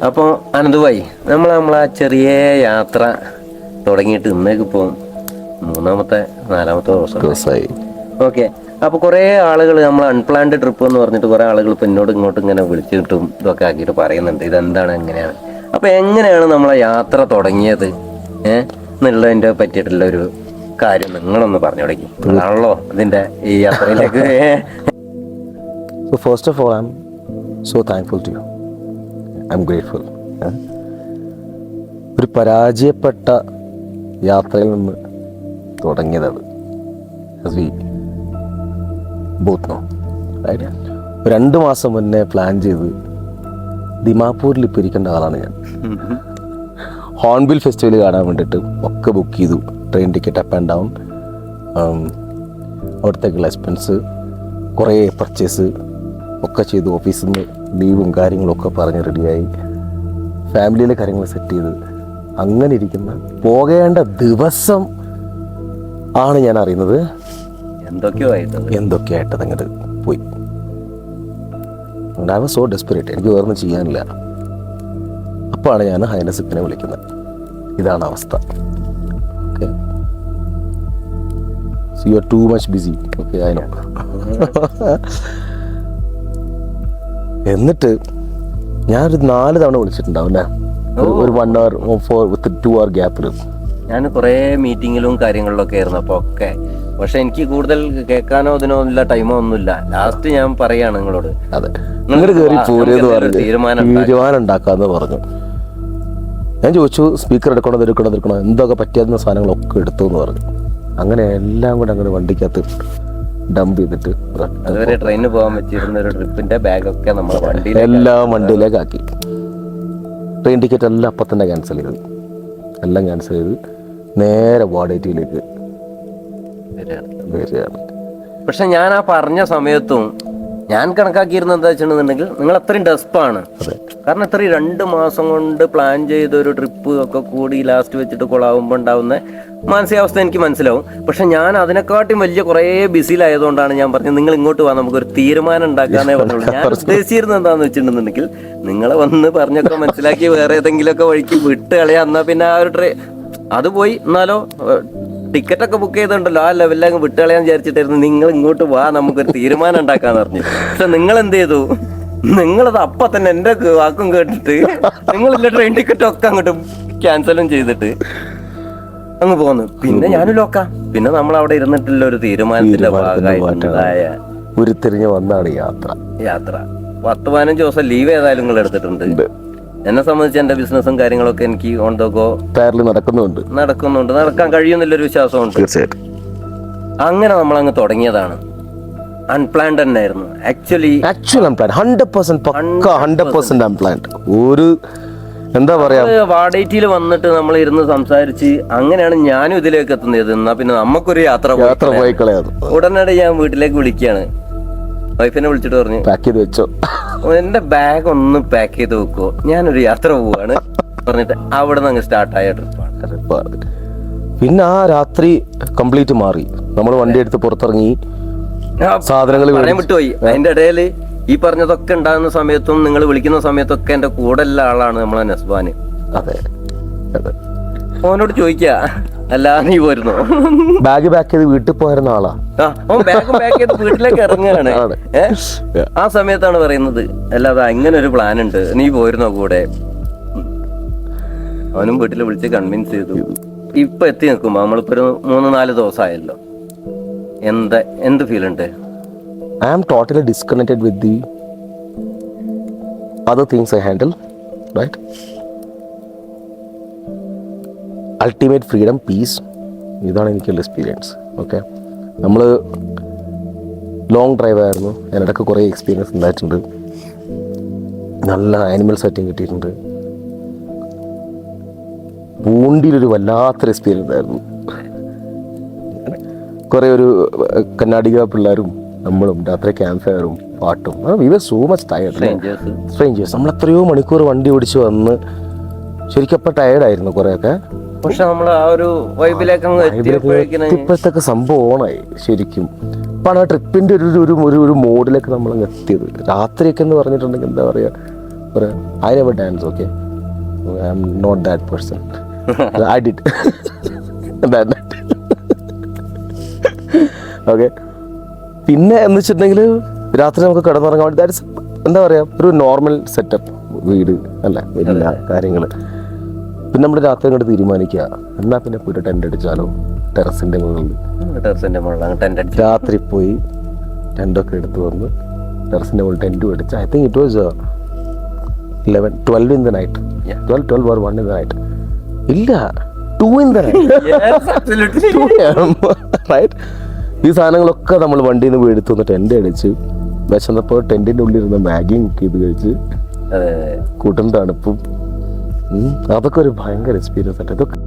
അപ്പോൾ അനന്തുഭായി നമ്മളെ ചെറിയ യാത്ര തുടങ്ങിയിട്ട് ഇന്നേക്ക് ഇപ്പോൾ മൂന്നാമത്തെ നാലാമത്തെ ദിവസമായി. ഓക്കെ, അപ്പോൾ കുറേ ആളുകൾ നമ്മൾ അൺപ്ലാൻഡ് ട്രിപ്പ് എന്ന് പറഞ്ഞിട്ട് കുറേ ആളുകൾ ഇപ്പം എന്നോട് ഇങ്ങോട്ട് ഇങ്ങനെ വിളിച്ചിട്ടും ഇതൊക്കെ ആക്കിയിട്ട് പറയുന്നുണ്ട് ഇതെന്താണ് എങ്ങനെയാണ്. അപ്പോൾ എങ്ങനെയാണ് നമ്മളെ യാത്ര തുടങ്ങിയത് എന്നുള്ളതിൻ്റെ പറ്റിയിട്ടുള്ള ഒരു കാര്യം നിങ്ങളൊന്ന് പറഞ്ഞു തുടങ്ങി. ആണല്ലോ ഇതിൻ്റെ ഈ യാത്രയിലേക്ക്. So first of all, I'm so thankful to you. I'm grateful. ഒരു പരാജയപ്പെട്ട യാത്രയിൽ നിന്ന് തുടങ്ങിയതത്. As we both know, right? 2 മാസം മുന്നേ പ്ലാൻ ചെയ്ത് ദിമാപൂരിൽ ഇപ്പോൾ ഇരിക്കേണ്ട ആളാണ് ഞാൻ. ഹോൺബിൽ ഫെസ്റ്റിവൽ കാണാൻ വേണ്ടിയിട്ട് ഒക്കെ ബുക്ക് ചെയ്തു. Train ticket up and down, അവിടത്തേക്കുള്ള എക്സ്പെൻസ്, കുറേ പർച്ചേസ് ഒക്കെ ചെയ്തു. ഓഫീസിൽ നിന്ന് ലീവും കാര്യങ്ങളൊക്കെ പറഞ്ഞ് റെഡിയായി, ഫാമിലിയിലെ കാര്യങ്ങൾ സെറ്റ് ചെയ്ത് അങ്ങനെ ഇരിക്കുന്ന പോകേണ്ട ദിവസം ആണ് ഞാൻ അറിയുന്നത് എന്തൊക്കെയായിട്ടത് അങ്ങോട്ട് പോയി. I was so desperate. എനിക്ക് വേറൊന്നും ചെയ്യാനില്ല. അപ്പോഴാണ് ഞാൻ ഹൈനസിപ്പിനെ വിളിക്കുന്നത്. ഇതാണ് അവസ്ഥ. Okay, so you are too much busy. Okay, I know. എന്നിട്ട് ഞാനൊരു 4 തവണ വിളിച്ചിട്ടുണ്ടാവും അല്ലേ, ഒരു 1 hour 2 hour ഗ്യാപ്പിൽ. ഞാൻ കുറേ മീറ്റിങ്ങിലും കാര്യങ്ങളിലൊക്കെ ആയിരുന്നു അപ്പോൾ ഒക്കെ. പക്ഷെ എനിക്ക് കൂടുതൽ കേൾക്കാനോ ഇതിനോ ഉള്ള ടൈമോ ഒന്നുമില്ല. ലാസ്റ്റ് ഞാൻ പറയാണ് നിങ്ങളോട്, അതെ നിങ്ങൾ കയറി പോരെന്ന് പറഞ്ഞു, തീരുമാനം ഉണ്ടാക്കാന്ന് പറഞ്ഞു. ഞാൻ ചോദിച്ചു സ്പീക്കർ എടുക്കണോ എന്തൊക്കെ പറ്റിയാവുന്ന സാധനങ്ങളൊക്കെ എടുത്തു എന്ന് പറഞ്ഞു. അങ്ങനെ എല്ലാം കൂടെ അങ്ങനെ വണ്ടിക്കകത്ത് ഡംപ് ചെയ്തിട്ട് അതുവരെ ട്രെയിനിന് പോകാൻ പറ്റിയിരുന്ന ഒരു ട്രിപ്പിന്റെ ബാഗൊക്കെ നമ്മൾ എല്ലാം വണ്ടിയിലേക്ക് ആക്കി. ട്രെയിൻ ടിക്കറ്റ് എല്ലാം അപ്പം തന്നെ ക്യാൻസൽ ചെയ്ത് നേരെ വാടേറ്റിയിലേക്ക് വരികയാണ്. പക്ഷെ ഞാൻ ആ പറഞ്ഞ സമയത്തും ഞാൻ കണക്കാക്കിയിരുന്നത് എന്താ വെച്ചിട്ടുണ്ടെങ്കിൽ നിങ്ങൾ അത്രയും ഡെസ്പാണ്. കാരണം ഇത്രയും 2 മാസം കൊണ്ട് പ്ലാൻ ചെയ്ത ഒരു ട്രിപ്പ് ഒക്കെ കൂടി ലാസ്റ്റ് വെച്ചിട്ട് കൊളാവുമ്പോൾ ഉണ്ടാവുന്ന മാനസികാവസ്ഥ എനിക്ക് മനസ്സിലാവും. പക്ഷെ ഞാൻ അതിനെക്കാട്ടും വലിയ കുറേ ബിസിയിലായതുകൊണ്ടാണ് ഞാൻ പറഞ്ഞത് നിങ്ങൾ ഇങ്ങോട്ട് പോകാൻ നമുക്കൊരു തീരുമാനം ഉണ്ടാക്കാന്നേ പറഞ്ഞുള്ളൂ. ഞാൻ ഉദ്ദേശിച്ചിരുന്നത് എന്താണെന്ന് വെച്ചിട്ടുണ്ടെന്നുണ്ടെങ്കിൽ നിങ്ങളെ വന്ന് പറഞ്ഞൊക്കെ മനസ്സിലാക്കി വേറെ ഏതെങ്കിലുമൊക്കെ വഴിക്ക് വിട്ട് കളയാ. എന്നാൽ പിന്നെ ആ ഒരു അത് പോയി, എന്നാലോ ടിക്കറ്റൊക്കെ ബുക്ക് ചെയ്തിട്ടുണ്ടല്ലോ ആ ലെവലിലങ്ങ് വിട്ട് കളയാൻ വിചാരിച്ചിട്ടായിരുന്നു നിങ്ങൾ ഇങ്ങോട്ട് വാ നമുക്കൊരു തീരുമാനം ഉണ്ടാക്കാന്ന് പറഞ്ഞു. പക്ഷെ നിങ്ങൾ എന്ത് ചെയ്തു, നിങ്ങളത് അപ്പം തന്നെ എൻ്റെ വാക്കും കേട്ടിട്ട് നിങ്ങളില്ല ട്രെയിൻ ടിക്കറ്റ് ഒക്കെ അങ്ങോട്ട് ക്യാൻസലും ചെയ്തിട്ട് അങ്ങ് പോന്നു. പിന്നെ ഞാനും ലോക്കാം. പിന്നെ നമ്മൾ അവിടെ ഇരുന്നിട്ടുള്ള ഒരു തീരുമാനത്തിന്റെ ഭാഗമായിട്ടുണ്ടായ ഉരുത്തിരിഞ്ഞ് വന്നാണ് യാത്ര. 10-15 ദിവസം ലീവ് ഏതായാലും നിങ്ങൾ എടുത്തിട്ടുണ്ട്. എന്നെ സംബന്ധിച്ച് എന്റെ ബിസിനസ്സും കാര്യങ്ങളൊക്കെ എനിക്ക് ഓൺ ദ ഗോ നടക്കുന്നുണ്ട്. നടക്കാൻ കഴിയുന്നില്ലൊരു വിശ്വാസമുണ്ട്. തീർച്ചയായിട്ടും. അങ്ങനെ നമ്മളങ്ങ് തുടങ്ങിയതാണ്. അൺപ്ലാൻഡ് തന്നെ ആയിരുന്നു. Actually 100% unplanned. ഒരു എന്താ പറയാ, വാടേറ്റിയിൽ വന്നിട്ട് നമ്മൾ ഇരുന്ന് സംസാരിച്ച് അങ്ങനെയാണ് ഞാനും ഇതിലേക്ക് എത്തുന്നത്. എന്നാ പിന്നെ നമുക്കൊരു യാത്ര പോയി കളയാം. ഉടനടി ഞാൻ വീട്ടിലേക്ക് വിളിക്കുകയാണ്. വൈഫിനെ വിളിച്ചിട്ട് പറഞ്ഞു പാക്ക് ചെയ്ത് വെച്ചോ, എന്റെ ബാഗ് ഒന്ന് പാക്ക് ചെയ്ത് വെക്കോ, ഞാനൊരു യാത്ര പോവാണ് പറഞ്ഞിട്ട് അവിടെ നിന്ന് അങ്ങ് സ്റ്റാർട്ടായ ട്രിപ്പാണ്. പിന്നെ ആ രാത്രി കംപ്ലീറ്റ് മാറി. നമ്മൾ വണ്ടി എടുത്ത് പുറത്തിറങ്ങി, സാധനങ്ങൾ പറയാൻ വിട്ടുപോയി. അതിന്റെ ഇടയിൽ ഈ പറഞ്ഞതൊക്കെ ഉണ്ടാകുന്ന സമയത്തും നിങ്ങൾ വിളിക്കുന്ന സമയത്തൊക്കെ എന്റെ കൂടെ ഉള്ള ആളാണ് നമ്മളെ നസ്ബാന്. അതെ, ഓനോട് ചോദിക്കാ, അല്ല നീ പോരുന്നോ? ബാഗ് പാക്ക് ചെയ്ത് വീട്ടിൽ പോയിരുന്ന ആളാ. ബാഗ് പാക്ക് ചെയ്ത് വീട്ടിലേക്ക് ഇറങ്ങുകയാണ്. ആ സമയത്താണ് പറയുന്നത്, അല്ലാതെ ഇങ്ങനെ ഒരു പ്ലാൻ ഉണ്ട്, നീ പോരുന്നോ കൂടെ? അവനും വീട്ടിൽ വിളിച്ച് കൺവിൻസ് ചെയ്തു. ഇപ്പൊ എത്തി നിൽക്കുമ്പോ നമ്മളിപ്പോ ഒരു 3-4 ദിവസമായല്ലോ. എന്ത് ഫീൽ ഉണ്ട്? I am totally disconnected with the other things I handle, right? Ultimate freedom, peace. ഇതാണ് എനിക്കുള്ള എക്സ്പീരിയൻസ്. ഓക്കെ, നമ്മൾ ലോങ് ഡ്രൈവ് ആയിരുന്നു. അതിനിടയ്ക്ക് കുറേ എക്സ്പീരിയൻസ് ഉണ്ടായിട്ടുണ്ട്. നല്ല ആനിമൽ സെറ്റിംഗ് കിട്ടിയിട്ടുണ്ട്. പൂണ്ടിയിലൊരു വല്ലാത്തൊരു എക്സ്പീരിയൻസ് ആയിരുന്നു. കുറേ ഒരു കർണാടക പിള്ളേരും നമ്മളും രാത്രി ക്യാമ്പ് ഫയറും പാട്ടും. We were so much tired. Strangers. നമ്മൾ എത്രയോ മണിക്കൂർ വണ്ടി ഓടിച്ച് വന്ന് ശരിക്കും ടയർഡായിരുന്നു കുറേയൊക്കെ. പക്ഷെ നമ്മൾ ആ ഒരു ഇപ്പോഴത്തൊക്കെ സംഭവം ഓണായി ശരിക്കും. അപ്പാണ് ആ ട്രിപ്പിന്റെ ഒരു മോഡിലേക്ക് നമ്മൾ എത്തിയത്. രാത്രിയൊക്കെ എന്ന് പറഞ്ഞിട്ടുണ്ടെങ്കിൽ എന്താ പറയുക, I never dance, okay? I'm not that person. I did. That night. Okay. പിന്നെ എന്ന് വെച്ചിട്ടുണ്ടെങ്കിൽ രാത്രി നമുക്ക് കിടന്നുറങ്ങാൻ വേണ്ടി ദാറ്റ്സ് എന്താ പറയുക ഒരു നോർമൽ സെറ്റപ്പ് വീട് അല്ല വലിയ കാര്യങ്ങൾ. പിന്നെ നമ്മൾ രാത്രി അങ്ങോട്ട് തീരുമാനിക്കുക എന്നാൽ പിന്നെ പോയിട്ട് ടെൻ്റ് അടിച്ചാലോ ടെറസിൻ്റെ മുകളിൽ. രാത്രി പോയി ടെൻ്റൊക്കെ എടുത്ത് വന്ന് ടെറസിൻ്റെ മുകളിൽ ടെൻറ്റും അടിച്ച് I think it was 12 in the night. 12 or 1 in the night. ഇല്ല 2 in the night. 2 AM, right? ഈ സാധനങ്ങളൊക്കെ നമ്മൾ വണ്ടിയിൽ നിന്ന് എടുത്തു വന്ന് ടെൻ്റ് അടിച്ച് വിശന്നപ്പോൾ ടെൻറ്റിൻ്റെ ഉള്ളിൽ ഇരുന്ന് മാഗിയും കുക്ക് ചെയ്ത് കഴിച്ച് കൂട്ടും തണുപ്പും അതൊക്കെ ഒരു ഭയങ്കര എക്സ്പീരിയൻസ് ആയിട്ട്. ഇതൊക്കെ